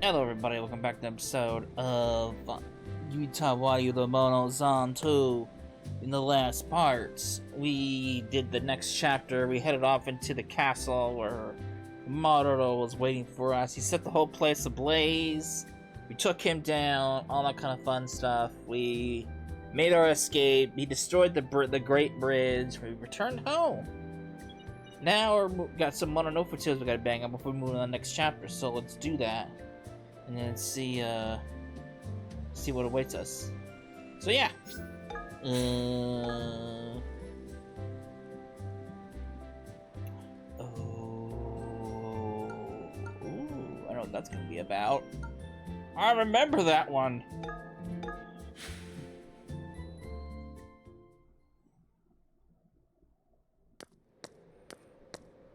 Hello everybody, welcome back to an episode of Utawarerumono ZAN 2. In the last parts, we did the next chapter. We headed off into the castle where Mononofu was waiting for us. He set the whole place ablaze. We took him down, all that kind of fun stuff. We made our escape. He destroyed the Great Bridge. We returned home. Now we got some Mononofu tales we gotta bang up before we move on to the next chapter, so let's do that. And then see what awaits us. So yeah. Oh, I know what that's gonna be about. I remember that one.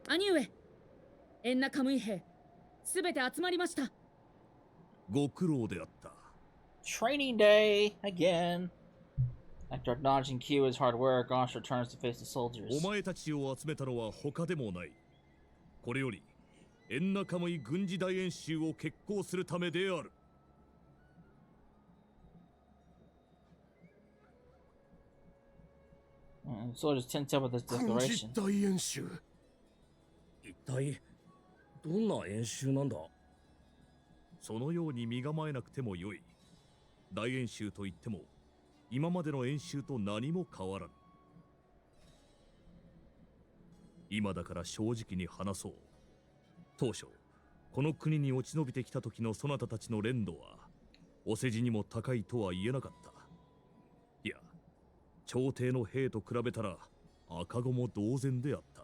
Anyway, エンナカムイ兵すべて集まりました。ご苦労であった。 Training day again. After acknowledging Q as hard work, Gosh returns to face the soldiers. お前たちを集めたのは他でもない。これよりエンナカムイ軍事大演習を決行するためである。Soldiers tense up with this declaration. 軍事大演習。一体どんな演習なんだ。そのように身構えなくてもよい。大演習といっても今までの演習と何も変わらぬ。今だから正直に話そう。当初この国に落ち延びてきた時のそなたたちの練度はお世辞にも高いとは言えなかった。いや、朝廷の兵と比べたら赤子も同然であった。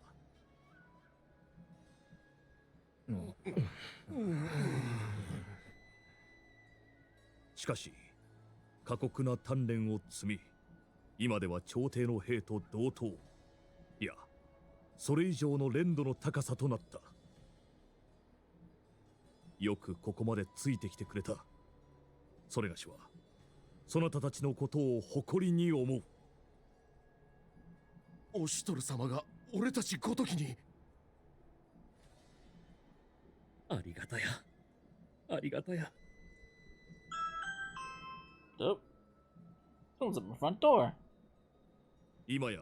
しかし過酷な鍛錬を積み、今では朝廷の兵と同等、いやそれ以上の練度の高さとなった。よくここまでついてきてくれた。それがしはそなたたちのことを誇りに思う。おしとる様が俺たちごときに。ありがたや、ありがたや。Dope. Opens up the front door. 今や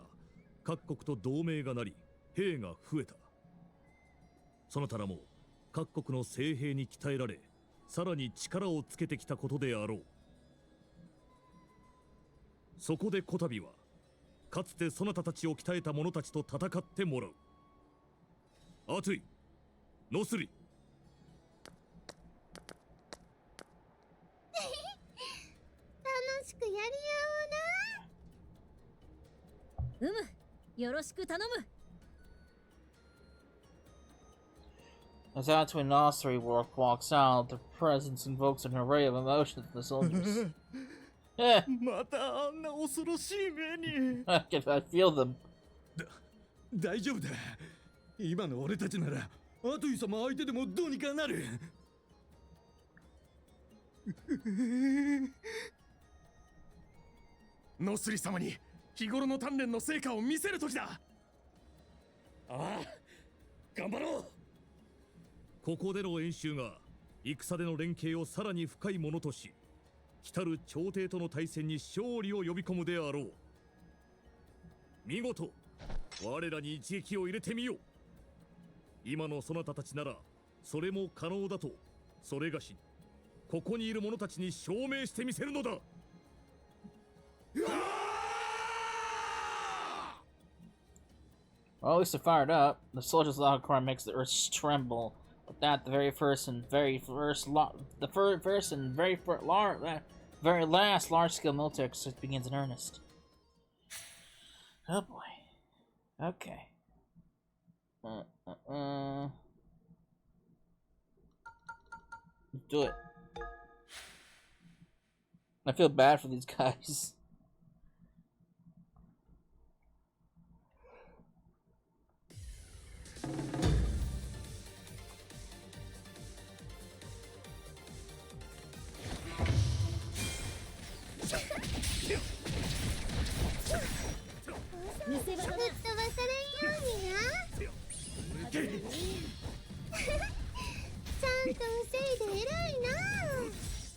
各国と同盟がなり兵が増えた。そなたらも各国の精兵に鍛えられ、さらに力をつけてきたことであろう。そこでこたびはかつてそなたたちを鍛えた者たちと戦ってもらう。アトゥイ、ノスリ。楽しくやり合おうな。よろしく頼む。 As Atwin Osiri walks out, the presence invokes an array of emotions from the soldiers. またあんな恐ろしい目に。I feel them. 大丈夫だ。今の俺たちならアトイ様相手でもどうにかなる。ノスリ様に日頃の鍛錬の成果を見せる時だ。ああ、頑張ろう。ここでの演習が戦での連携をさらに深いものとし、来たる朝廷との対戦に勝利を呼び込むであろう。見事我らに一撃を入れてみよう。今のそなたたちならそれも可能だと、それがしここにいる者たちに証明してみせるのだ。Well, at least they're fired up. The soldiers' loud cry makes the earth tremble. But that the very last large-scale military exercise begins in earnest. Oh boy. Okay. Let's do it. I feel bad for these guys. んと防いで偉いな。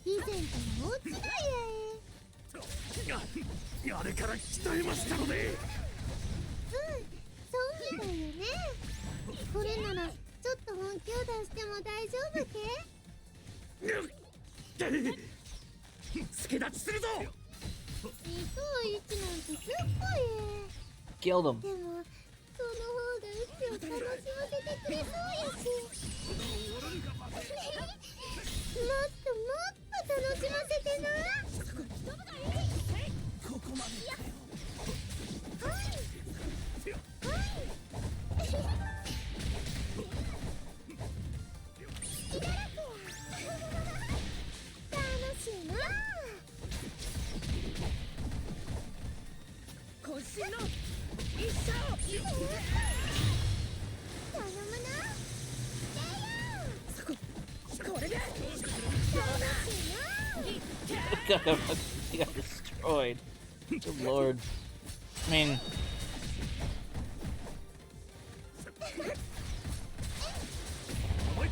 以前とも大違いや。あれから鍛えましたので。そうみたいよね。これならちょっと本気を出しても大丈夫け？助立ちするぞ。日本一なんてすっごい。 Killed him. でもその方がうちを楽しませてくれそうやし。もっと楽しませてな。ここまでかよ。楽しいな。渾身の一射を頼むな。これで He got destroyed. Good lord. I mean, where's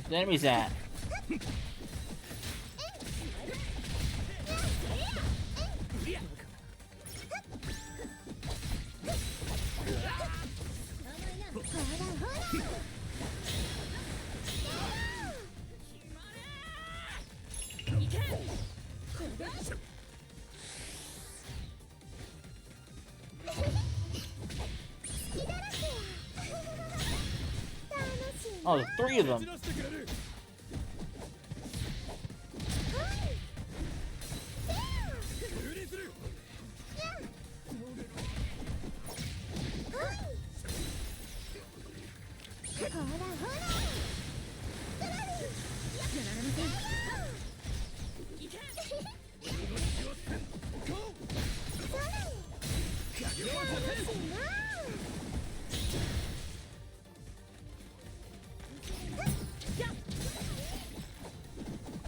the enemies at? Oh, there's 3 of them.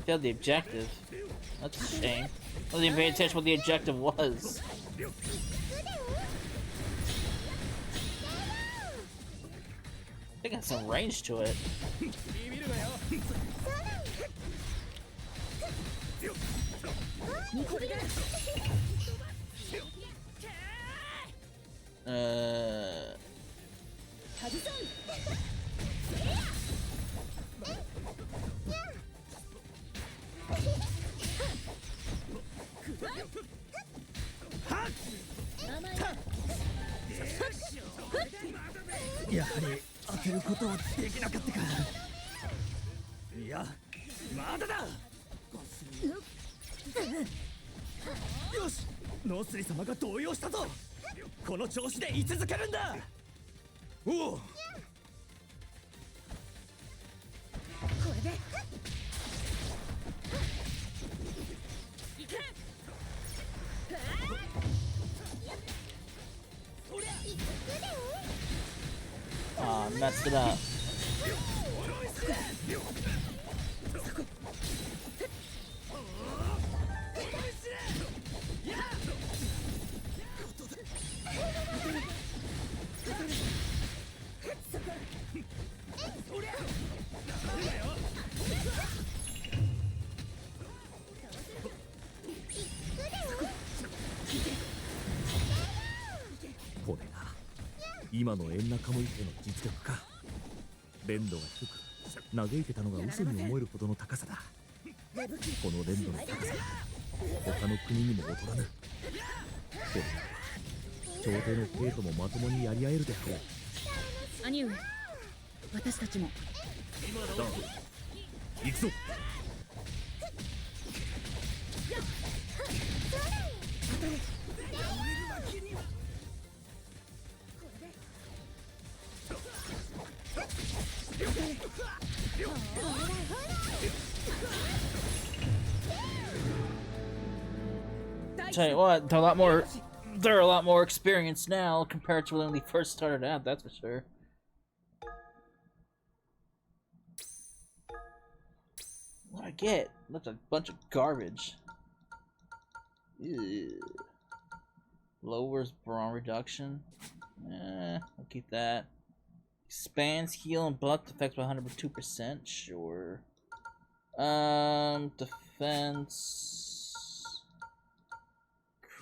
Failed the objective. That's a shame. I wasn't even paying attention what the objective was. I think it has some range to it.やはり当てることはできなかったか。いや、まだだ。よし、ノースリ様が動揺したぞ。この調子で居続けるんだ。おお。これでいけ。 Aw, messed it up.これが今のエンナカムイ家の実力か。連度が低く嘆いてたのが嘘に思えるほどの高さだ。この連度の高さ他の国にも劣らぬ。これならば朝廷の兵ともまともにやり合えるであろう。兄上、私たちも。ダン、行くぞ。Tell you what, they're a lot more experienced now compared to when we first started out, that's for sure. What I get? That's a bunch of garbage. Ew. Lowers brawn reduction. I'll keep that. Expands heal and buff effects by 102%. Sure. Defense.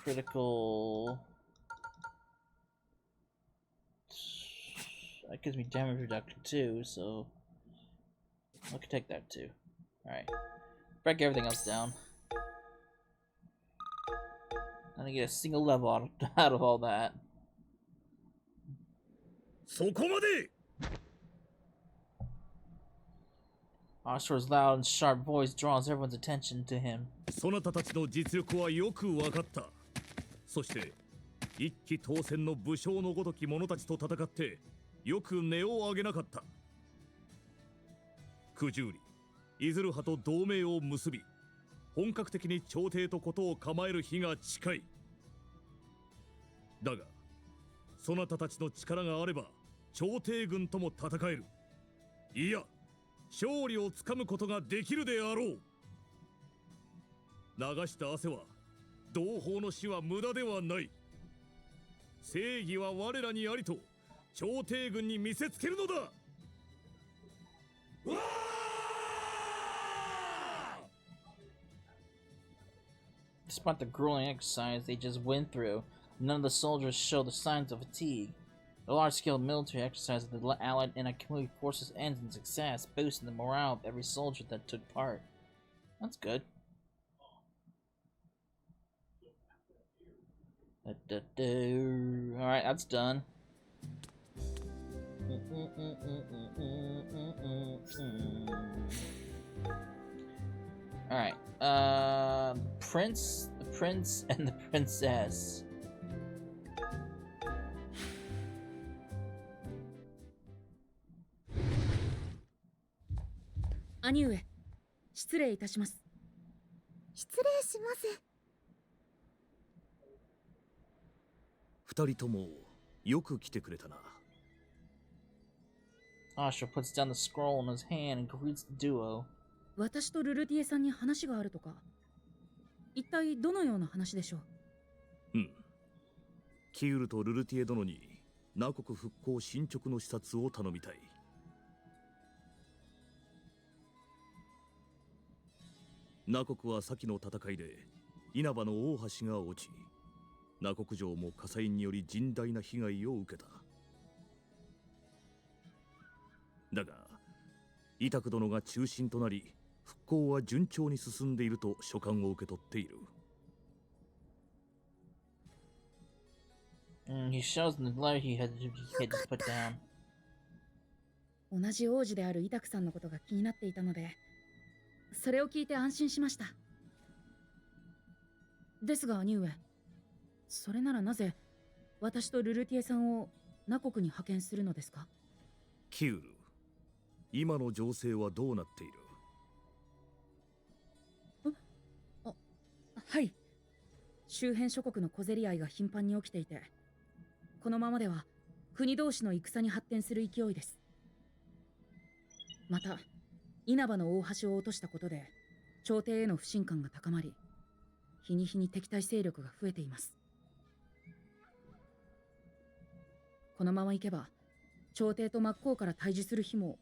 Critical. That gives me damage reduction too, so I can take that too. Alright. Break everything else down. I don't get a single level out of all that. そこまで Oscar's loud and sharp voice draws everyone's attention to him. そなたたちの実力はよく分かった。そして一騎当選の武将のごとき者たちと戦ってよく音を上げなかった。九十里、イズル派と同盟を結び、本格的に朝廷とことを構える日が近い。だが、そなたたちの力があれば、朝廷軍とも戦える。いや、勝利をつかむことができるであろう。流した汗は、同胞の死は無駄ではない。正義は我らにありと、朝廷軍に見せつけるのだ。Despite the grueling exercise they just went through, none of the soldiers showed the signs of fatigue. The large-scale military exercise of the Allied and Akamui forces ends in success, boosting the morale of every soldier that took part. That's good. Alright, that's done. Alright, the prince, and the princess. Aniue, 失礼いたします。失礼します。二人ともよく来てくれたな。Asha puts down the scroll in his hand and greets the duo. 私とルルティエさんに話があるとか。一体どのような話でしょう。キウルとルルティエ殿にナ国復興進捗の視察を頼みたい。ナ国は先の戦いで稲葉の大橋が落ち、ナ国城も火災により甚大な被害を受けた。だが、イタク殿が中心となり、復興は順調に進んでいると書簡を受け取っている。He shows them the letter he had just put down. 同じ王子であるイタクさんのことが気になっていたので、それを聞いて安心しました。ですが兄上、それならなぜ私とルルティエさんをナ国に派遣するのですか？キウル、今の情勢はどうなっている？はい。周辺諸国の小競り合いが頻繁に起きていて、このままでは国同士の戦に発展する勢いです。また、稲葉の大橋を落としたことで、朝廷への不信感が高まり、日に日に敵対勢力が増えています。このままいけば、朝廷と真っ向から対峙する日も、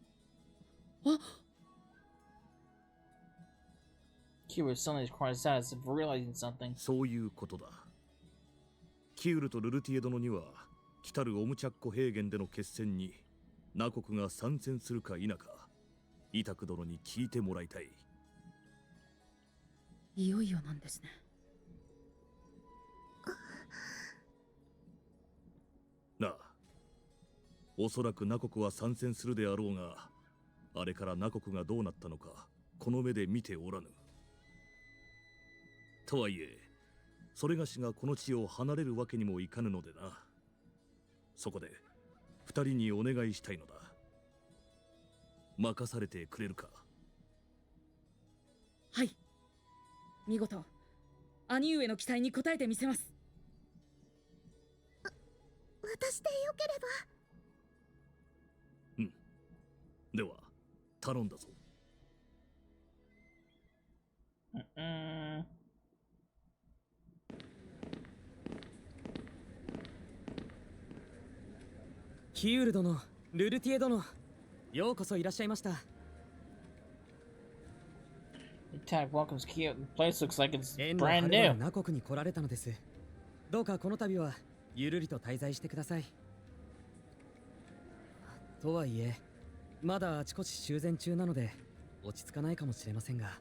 Kira suddenly cries out as if realizing something. そういうことだ。キウルとルルティエ殿には、来たるオムチャッコ平原での決戦に、ナ国が参戦するか否か、イタク殿に聞いてもらいたい。いよいよなんですね。なあ、おそらくナ国は参戦するであろうが、あれからナ国がどうなったのか、この目で見ておらぬ。とはいえ、それがしがこの地を離れるわけにもいかぬのでな。そこで、二人にお願いしたいのだ。任されてくれるか？はい。見事、兄上の期待に応えてみせます。私でよければ。では、頼んだぞ。キーウル殿、ルルティエ殿、ようこそいらっしゃいました。Attack welcomes Kyo. The place looks like it's 縁の brand 晴れ new. 間那国に来られたのです。どうかこの度はゆるりと滞在してください。とはいえ、まだあちこち修繕中なので落ち着かないかもしれませんが。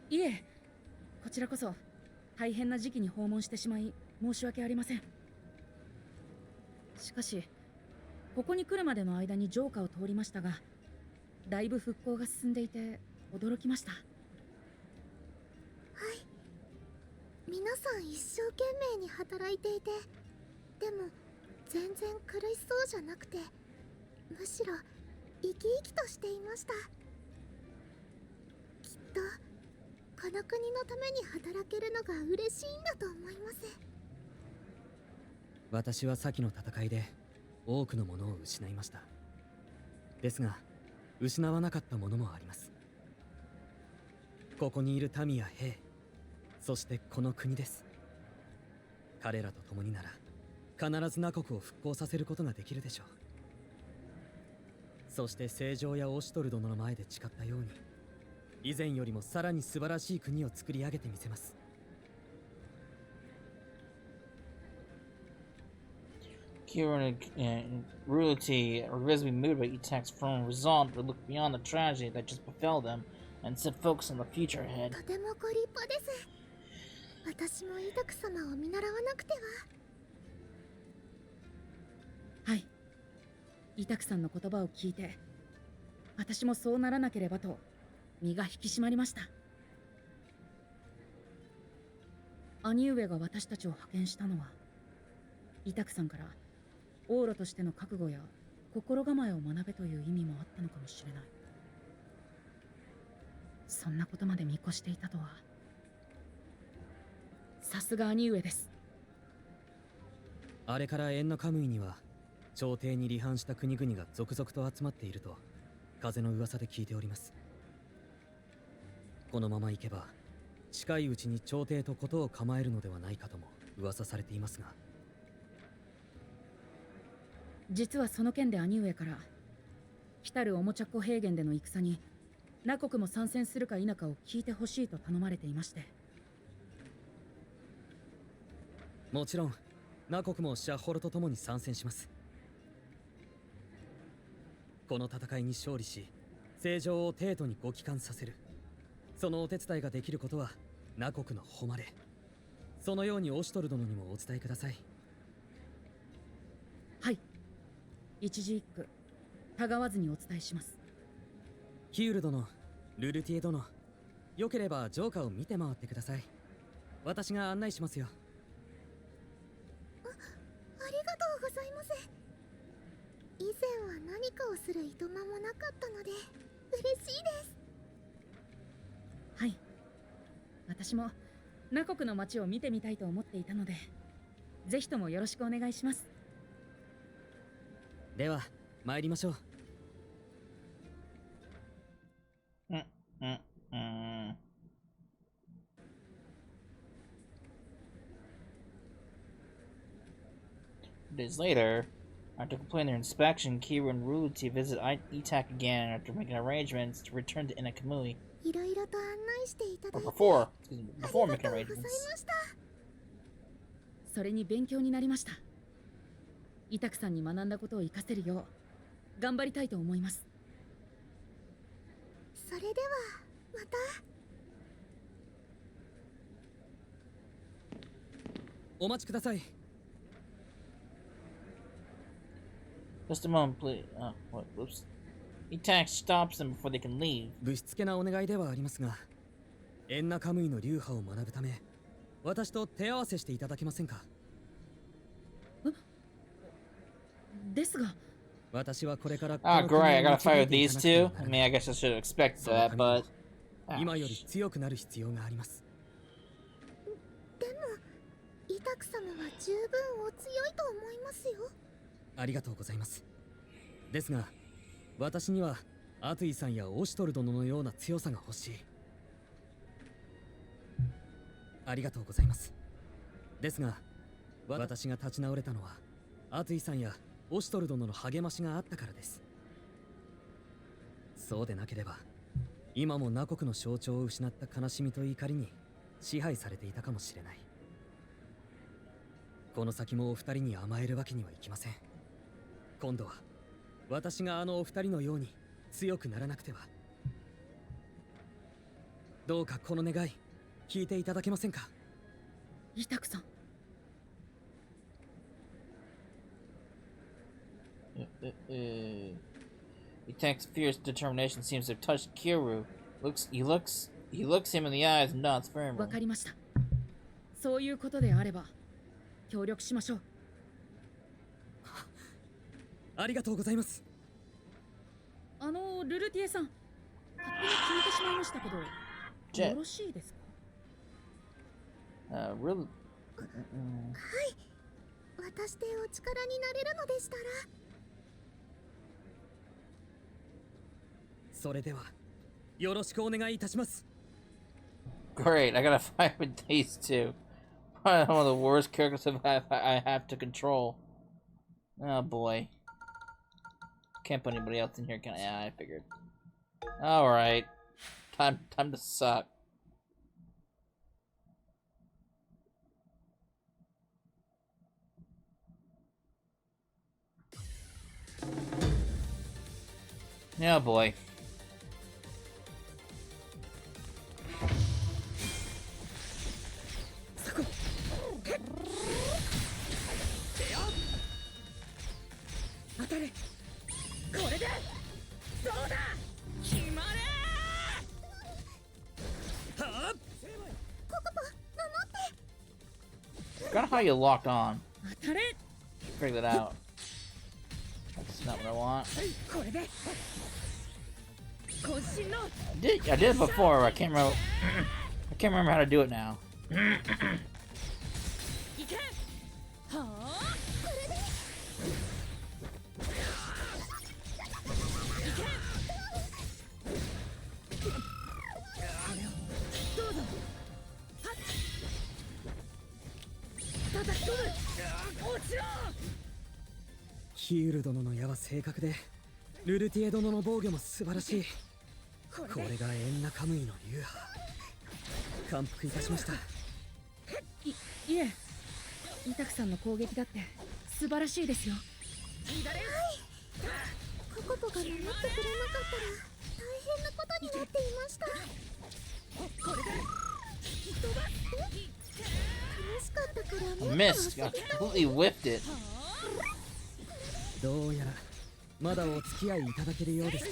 いえ、こちらこそ大変な時期に訪問してしまい申し訳ありません。しかしここに来るまでの間に城下を通りましたが、だいぶ復興が進んでいて驚きました。皆さん一生懸命に働いていて、でも全然苦しそうじゃなくて、むしろ生き生きとしていました。きっとこの国のために働けるのが嬉しいんだと思います。私は先の戦いで多くのものを失いました。ですが失わなかったものもあります。ここにいる民や兵、そしてこの国です。彼らと共になら必ず那国を復興させることができるでしょう。そして正常やオシュトル殿の前で誓ったように、以前よりもさらに素晴らしい国を作り上げてみせます。Kieran and Ruti are visibly moved by Itak's firm resolve to look beyond the tragedy that just befell them and set focus on the future ahead. とてもご立派です。私もイタク様を見習わなくては。はい、イタクさんの言葉を聞いて私もそうならなければと身が引き締まりました。兄上が私たちを派遣したのは、イタクさんから王路としての覚悟や心構えを学べという意味もあったのかもしれない。そんなことまで見越していたとは。さすが兄上です。あれから縁のカムイには朝廷に離反した国々が続々と集まっていると風の噂で聞いております。このままいけば近いうちに朝廷と事を構えるのではないかとも噂されていますが。実はその件で兄上から来たるおもちゃっ子平原での戦に那国も参戦するか否かを聞いてほしいと頼まれていまして。もちろん那国もシャッホロと共に参戦します。この戦いに勝利し政情を帝都にご帰還させる、そのお手伝いができることは那国の誉れ。そのようにオシュトル殿にもお伝えください。はい、一字一句たがわずにお伝えします。キュール殿、ルルティエ殿、よければ城下を見て回ってください。私が案内しますよ。ありがとうございます。以前は何かをするいとまもなかったので嬉しいです。はい、私も那国の街を見てみたいと思っていたので、ぜひともよろしくお願いします。では参りましょう。Days later, after completing their inspection, Kira and Ruti visit Itak again after making arrangements to return to Inakamui. いろいろと案内していただ Or いて before あ making りがとうござい arrangements. ました。それに勉強になりました。イタクさんに学んだことを活かせるよう頑張りたいと思います。それではまた。お待ちください。Just a moment, please. What? Whoops. Itak stops them before they can leave. ぶしつけなお願いではありますが、エンナカムイの流派を学ぶため私と手合わせしていただけませんか。ですが、私はこれから Ah, great. I gotta fight with these two? I mean, I guess I should expect that, but... 今より強くなる必要があります。でもイタク様は十分お強いと思いますよ。ありがとうございます。ですが私にはアトゥイさんやオシュトル殿のような強さが欲しい。ありがとうございます。ですが、私が立ち直れたのは、アトゥイさんやオシトル殿の励ましがあったからです。そうでなければ、今もナ国の象徴を失った悲しみと怒りに支配されていたかもしれない。この先もお二人に甘えるわけにはいきません。今度は私があのお二人のように強くならなくては。どうかこの願い聞いていただけませんか。イタクさん。Itak's fierce determination seems to have touched Kiryu. He looks him in the eyes and nods わ firmly. かりました。そういうことであれば協力しましょう。ありがとうございます。ルルティエさん、勝手に聞いてしまいましたけど、よろしいですか。Really? 私でお力になれるのでしたら。それではよろしくお願いいたします。 Great, I gotta fight with these two. Probably one of the worst characters I have to control. Oh boy. Can't put anybody else in here, can I? Yeah, I figured. Alright. Time to suck. Oh boy. Forgot how you locked on. 当たれ。 Figure that out. That's not what I want. これで渾身の I did it before. I can't remember. I can't remember how to do it now. いけ。はあ。どうぞ。叩き込む。落ちろ。ヒール殿の矢は正確で、ルルティエ殿の防御も素晴らしい。これがエンナカムイの流派。感服いたしました。いえ、イタクさんの攻撃だって素晴らしいですよ。ココポが守ってくれなかったら大変なことになっていました。これで楽しかったからもっと Missed. I completely whipped it. どうやらまだお付き合いいただけるようですね。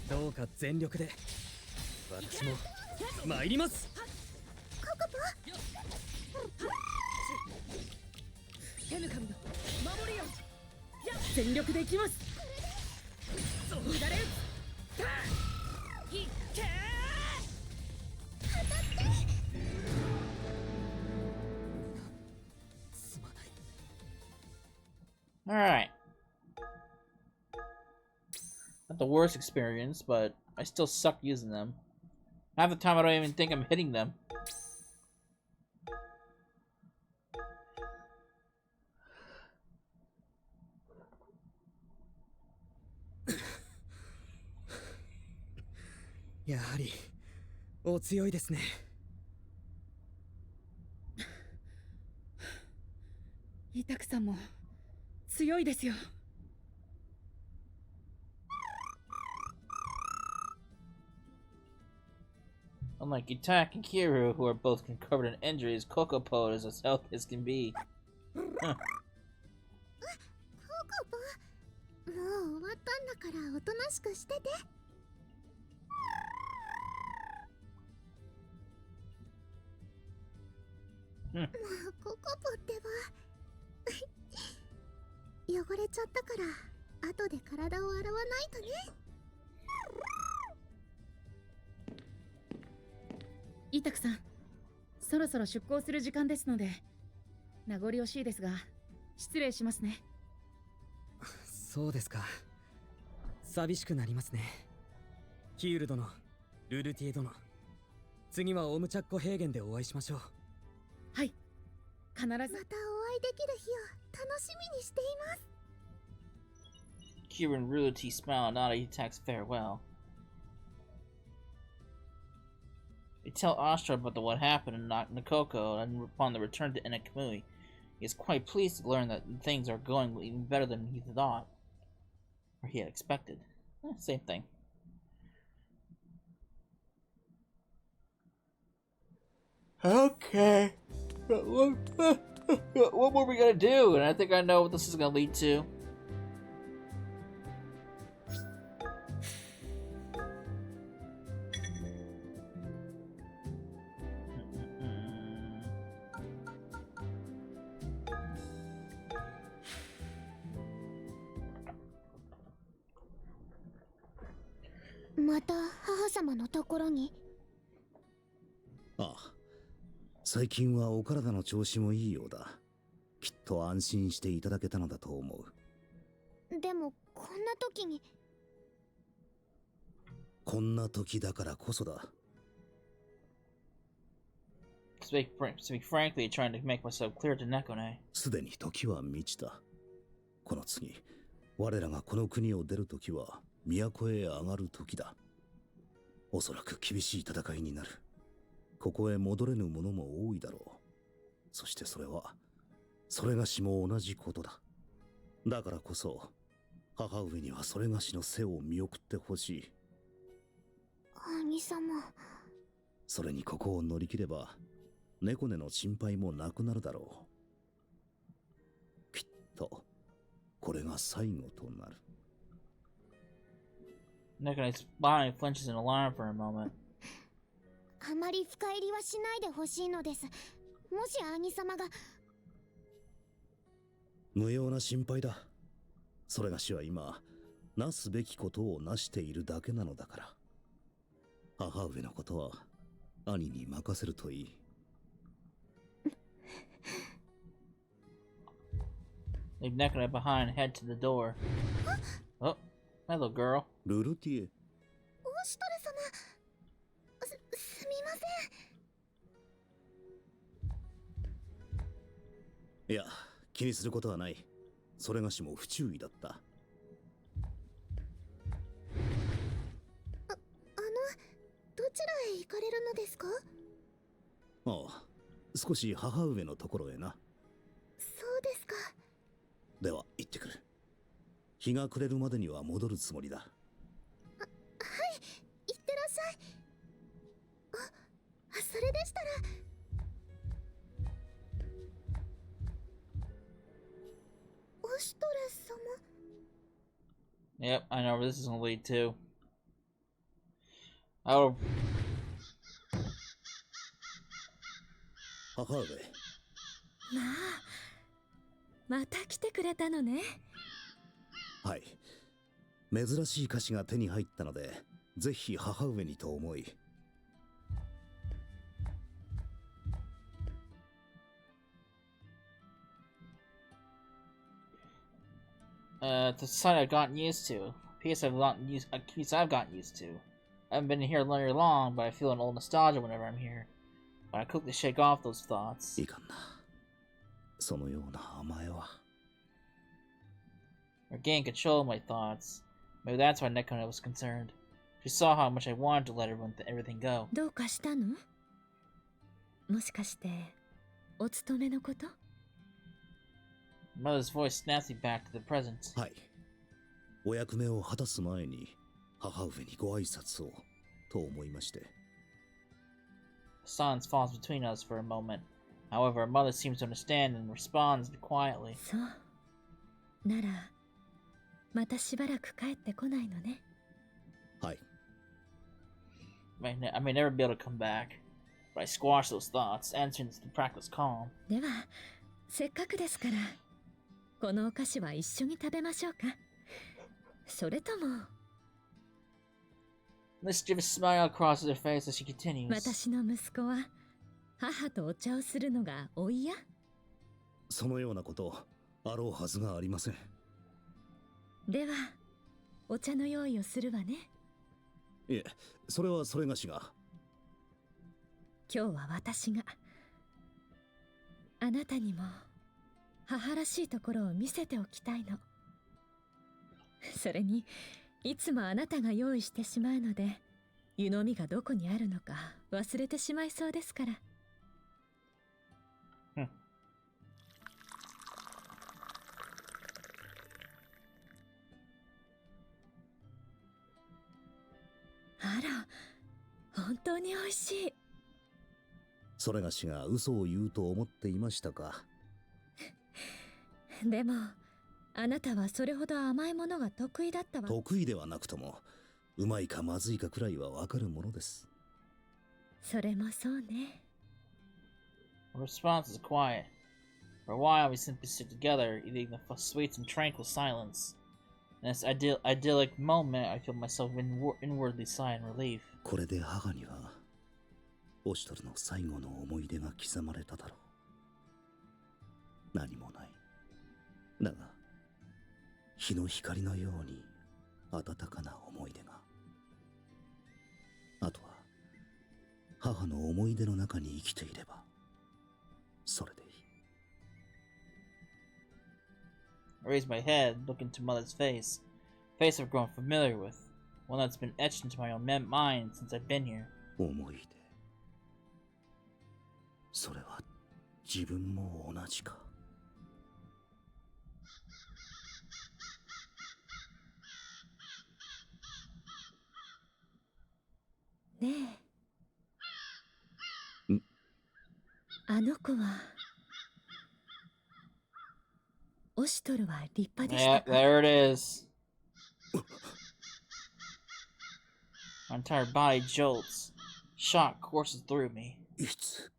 どうか全力で私も参ります。ココポヘムカミの守りよ。全力でいきます。乱れ打つ。いけー。すまない。Alright. Not the worst experience, but I still suck using them. Half the time I don't even think I'm hitting them. Yeah. やはりお強いですね。イタクさんも強いですよ。Unlike Itak and Kiryu, who are both covered in injuries, Kokopo is as healthy as can be. Huh. ココポ、もう終わったんだからおとなしくしてて。もうココポってば汚れちゃったから後で体を洗わないとね。イタクさん、そろそろ出港する時間ですので、名残惜しいですが失礼しますね。そうですか。寂しくなりますね。ヒール殿、ルルティエ殿、次はオムチャッコ平原でお会いしましょう。はい必ず。またお会いできる日を楽しみにしています。 Kieran Ruti smiled and nodded. He tags farewell. They tell Astra about what happened in Nakoko, and upon the return to Inakamui, he is quite pleased to learn that things are going even better than he thought, or he had expected. Same thing. Okay. What were we gonna do? And I think I know what this is gonna lead to.また母様のところに。ああ、最近はお体の調子もいいようだ。きっと安心していただけたのだと思う。でもこんな時に。こんな時だからこそだ。Speak frankly, trying to make myself clear to Nekone. すでに時は満ちた。この次、我らがこの国を出る時は都へ上がる時だ。おそらく厳しい戦いになる。ここへ戻れぬ者も多いだろう。そしてそれがしも同じことだ。だからこそ、母上にはそれがしの背を見送ってほしい。兄様。それにここを乗り切れば、猫根の心配もなくなるだろう。きっと、これが最後となる。Nekone's body flinches in alarm for a moment. あまり深入りはしないでほしいのです。もし兄様が。無用な心配だ。それがしは今、なすべきことをなしているだけなのだから。母上のことは、兄に任せるといい。Leave Nekone behind and head to the door. Oh, hello, girl. ルルティエ。オシュトレ様。すみません。いや、気にすることはない。それがしも不注意だった。どちらへ行かれるのですか？ああ、少し母上のところへな。そうですか。では行ってくる。日が暮れるまでには戻るつもりだ。はい、行ってらっしゃい。それでしたら。オシュトレ様。 Yep, I know where this is gonna lead to. Oh. 母上。また来てくれたのね。はい。珍しい菓子が手に入ったので、ぜひ母上にと思い。It's a sight I've gotten used to. A piece I've gotten used to. I haven't been here very long, but I feel an old nostalgia whenever I'm here. But I quickly shake off those thoughts. いかんな。そのような甘えは。Regain control of my thoughts. Maybe that's why Nekone was concerned. She saw how much I wanted to let everything go. どうかしたの？もしかしてお勤めのこと？ Mother's voice snaps me back to the present. はい。お役目を果たす前に母上にご挨拶をと思いまして。Silence falls between us for a moment. However, mother seems to understand and responds quietly. そう。ならまたしばらく帰ってこないのね。はい。I may never be able to come back, but I squash those thoughts, answering to practice calm. ではせっかくですからこのお菓子は一緒に食べましょうか。それとも。Mischievous smile crosses her face as she continues. 私の息子は母とお茶をするのがお嫌？そのようなことあろうはずがありません。ではお茶の用意をするわね。いえ、それはそれがしが。今日は私があなたにも母らしいところを見せておきたいの。それにいつもあなたが用意してしまうので、湯飲みがどこにあるのか忘れてしまいそうですから。あら、本当に美味しい。それがしが嘘を言うと思っていましたか。でもあなたはそれほど甘いものが得意だったわ。得意ではなくとも、うまいかまずいかくらいはわかるものです。それもそうね。Her response is quiet. For a while, we simply sit together, eating the sweets in tranquil silence. In this idyllic moment, I feel myself inwardly sigh in relief. これで母には、オシュトルの最後の思い出が刻まれただろう。何もない。だが、日の光のように温かな思い出が。あとは、母の思い出の中に生きていれば、それでいい。I raise my head, look into Mother's face. A face I've grown familiar with. One that's been etched into my own mind since I've been here. 思い出。それは自分も同じか。ねえ。あの子は、オシュトルは立派でしたか？ There it is. My entire body jolts. Shock courses through me. いつ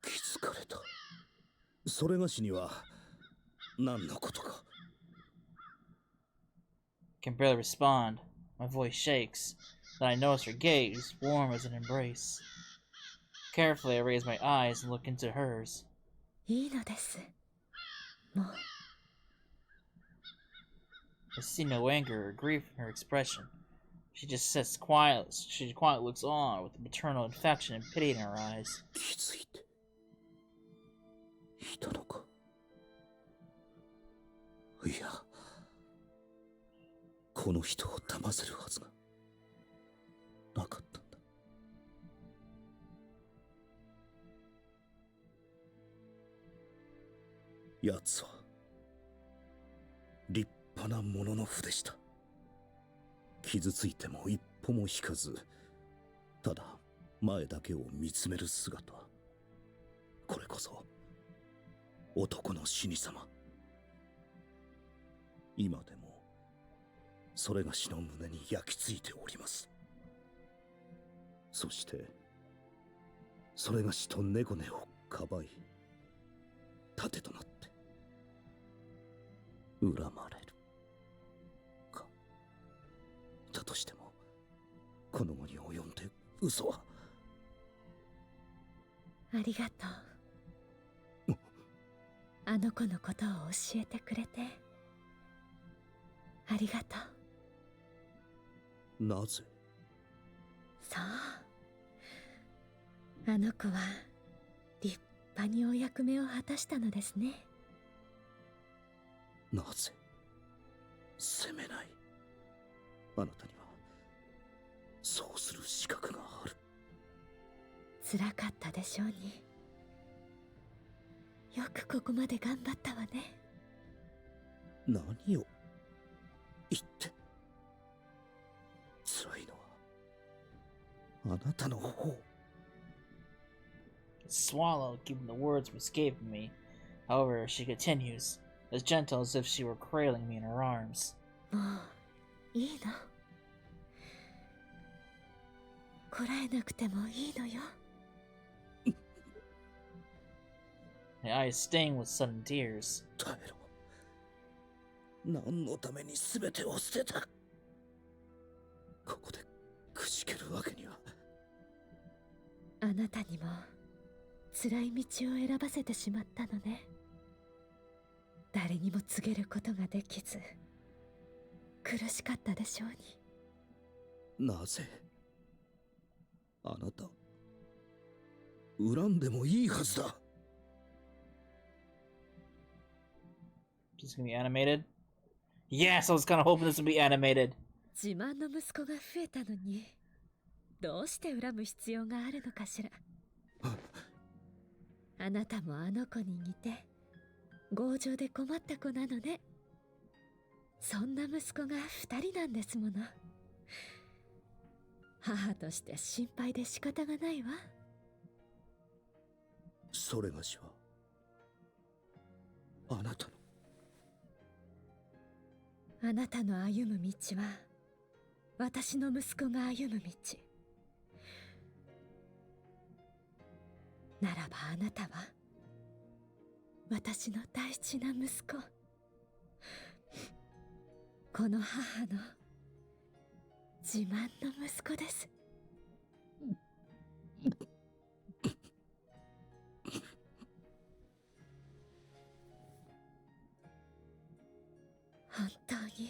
気づかれた。それがしには何のことか。I can barely respond. My voice shakes. Then I notice her gaze, warm as an embrace. Carefully, I raise my eyes and look into hers. いいのです。もう。I see no anger or grief in her expression. She just sits quiet. She quietly looks on with maternal affection and pity in her eyes. 気づいていたのか。いや、この人を騙せるはずがなかったんだ。奴は立派なモノノフでした。傷ついても一歩も引かず、ただ前だけを見つめる姿。これこそ男の死に様。今でもそれがしの胸に焼き付いております。そしてそれがしと猫根をかばい、盾となって恨まれるか。だとしてもこの後に及んで嘘は。ありがとう。あの子のことを教えてくれてありがとう。なぜ？そう、あの子は立派にお役目を果たしたのですね。なぜ責めない？あなたにはそうする資格がある。辛かったでしょうに。よくここまで頑張ったわね。何を言って。辛いのはあなたの方。 Swallow, given the words were escaping me. However, she continues, as gentle as if she were cradling me in her arms. もういいの。こらえなくてもいいのよ。My eyes sting with sudden tears. 耐えろ。何のために全てを捨てた。ここでくじけるわけには。あなたにも辛い道を選ばせてしまったのね。誰にも告げることができず苦しかったでしょうに。なぜあなた恨んでもいいはずだ。 Is this gonna be animated? Yes, I was kind of hoping this would be animated. 自慢の息子が増えたのに、どうして恨む必要があるのかしら。あなたもあの子に似て強情で困った子なのね。そんな息子が2人なんですもの。母として心配で仕方がないわ。それがしはあなたの。あなたの歩む道は私の息子が歩む道。ならばあなたは私の大事な息子。この母の自慢の息子です。本当に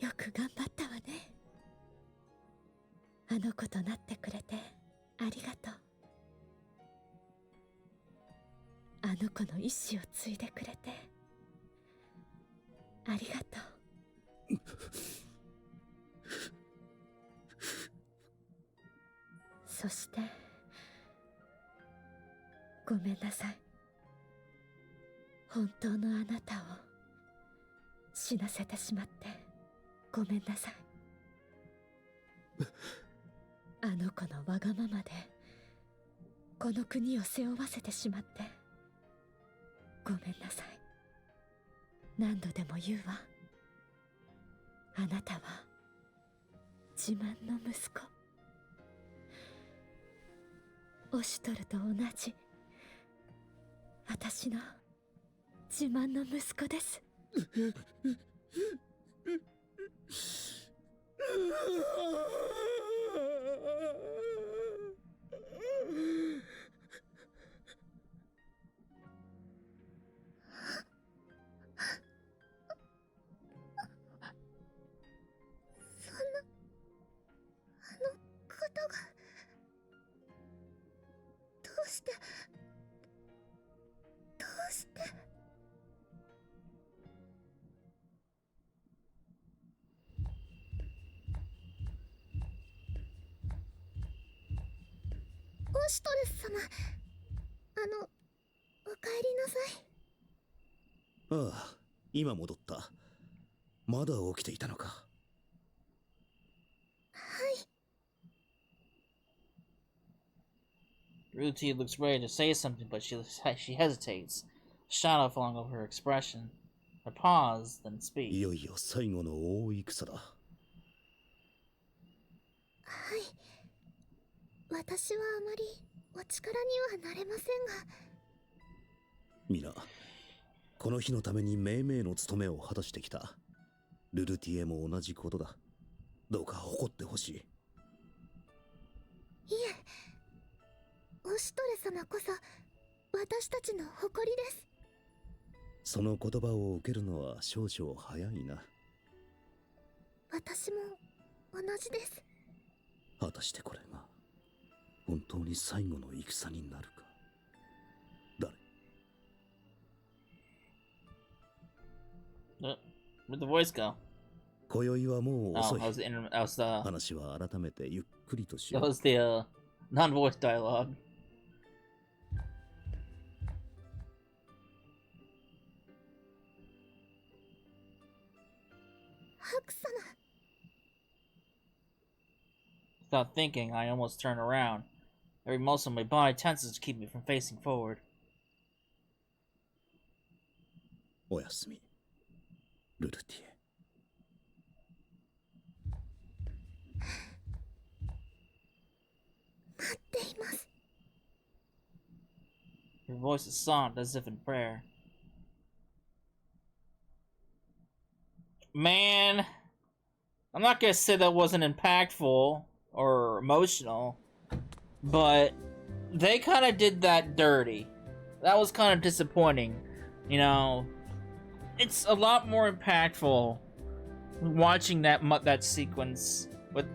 よく頑張ったわね。あの子となってくれてありがとう。あの子の意志を継いでくれてありがとう。そしてごめんなさい。本当のあなたを死なせてしまってごめんなさい。あの子のわがままでこの国を背負わせてしまってごめんなさい。何度でも言うわ。あなたは自慢の息子。オシュトルと同じ私の自慢の息子です。オシュトレス様、お帰りなさい。ああ、今戻った。まだ起きていたのか。Ruti looks ready to say something, but she hesitates, a shadow falling over her expression. A pause, then い speaks. よいよ最後の大戦だ。はい。私はあまりお力にはなれませんが。皆、この日のために命名の務めを果たしてきた。ルルティエも同じことだ。どうか誇ってほしい。いえ、オシュトレ様こそ私たちの誇りです。その言葉を受けるのは少々早いな。私も同じです。果たしてこれが本当に最後の戦になるか。誰？ Where'd the voice go? 今宵はもう Oh, 遅い。 that was the 話は改めてゆっくりとし that よう。 was the non-voice dialogue. ハク様。Without thinking, I almost turn around. Every muscle in my body tenses to keep me from facing forward. おやすみ、ルルティエ。待っています。 Her voice is soft, as if in prayer. Man, I'm not gonna say that wasn't impactful or emotional, but they kind of did that dirty. That was kind of disappointing. You know, it's a lot more impactful watching that sequence with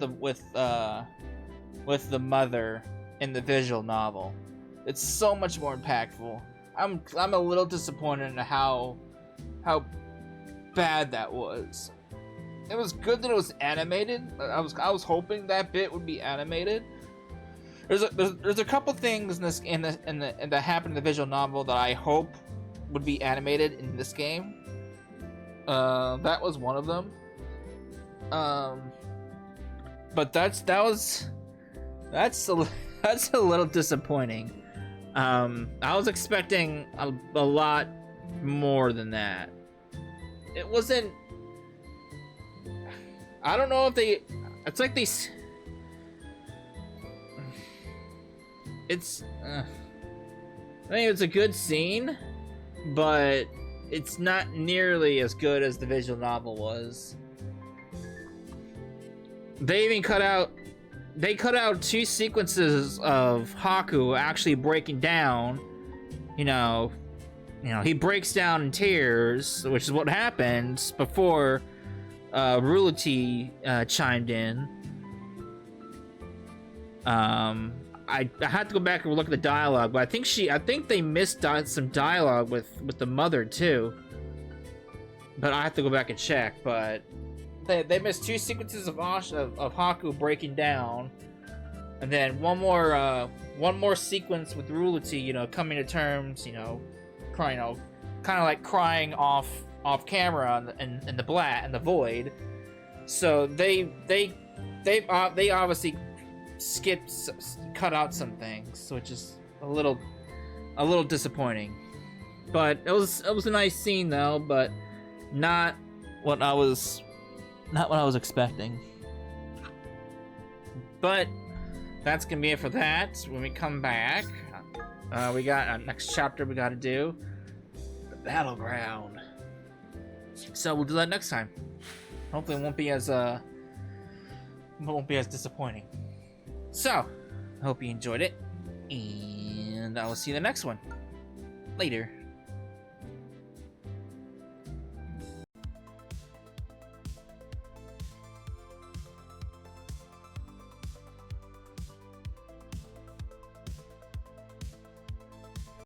with the mother in the visual novel. It's so much more impactful. I'm a little disappointed in how bad that was. It was good that it was animated. I was hoping that bit would be animated. There's a couple things in that happened in the visual novel that I hope would be animated in this game. That was one of them. But that's a little disappointing. I was expecting a lot more than that. It wasn't. I don't know if they. It's like they. It's. I think it's a good scene, but it's not nearly as good as the visual novel was. They even cut out 2 sequences of Haku actually breaking down. You know, he breaks down in tears, which is what happened before Rulity chimed in. I had to go back and look at the dialogue, but I think they missed some dialogue with the mother too. But I have to go back and check. But they missed 2 sequences of Haku breaking down, and then one more sequence with Rulity, coming to terms, crying, kind of like crying off camera in the void. So they obviously cut out some things, which is a little disappointing. But it was a nice scene though, but not what I was expecting. But that's gonna be it for that. When we come back, we got a next chapter we gotta do, the battleground. So we'll do that next time. Hopefully it won't be as disappointing. So, I hope you enjoyed it, and I will see you in the next one. Later.